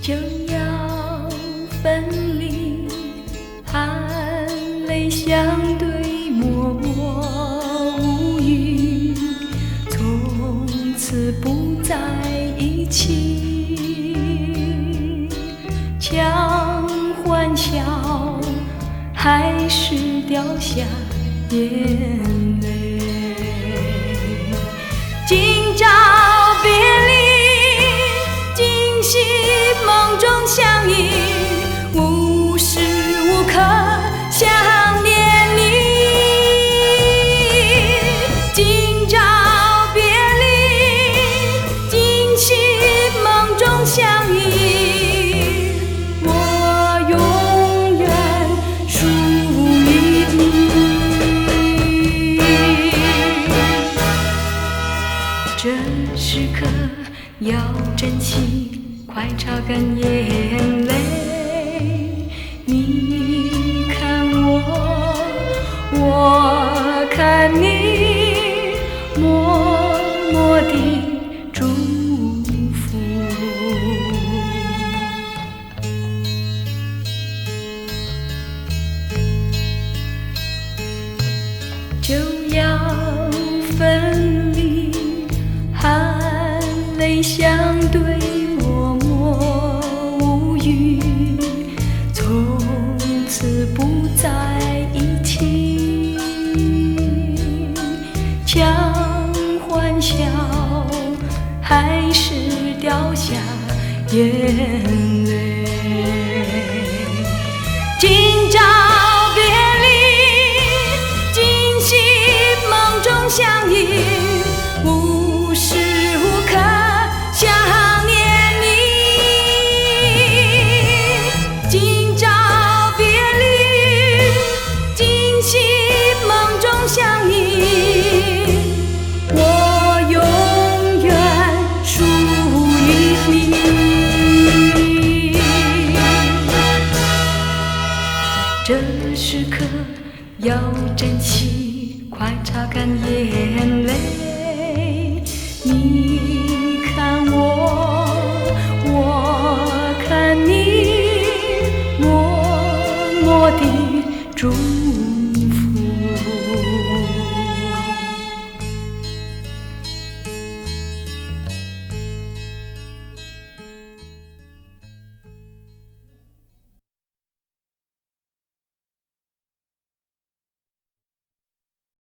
就要分离，含泪相对，默默无语，从此不在一起。强欢笑，还是掉下眼泪？今朝别离，今夕梦中相依，无时无刻想念你。今朝别离，今夕梦中相依，我永远属于你。这时刻要珍惜，快擦干眼泪。你看我，我看你，默默地祝福。就要分离，含泪相对，默默无语，从此不在一起。强欢笑，还是掉下眼泪？今朝别离，今夕梦中相依，无时无刻想念你。今朝别离，今夕梦中相依，我永远属于你。这时刻要珍惜，快擦干眼泪。你看我，我看你，默默地祝福。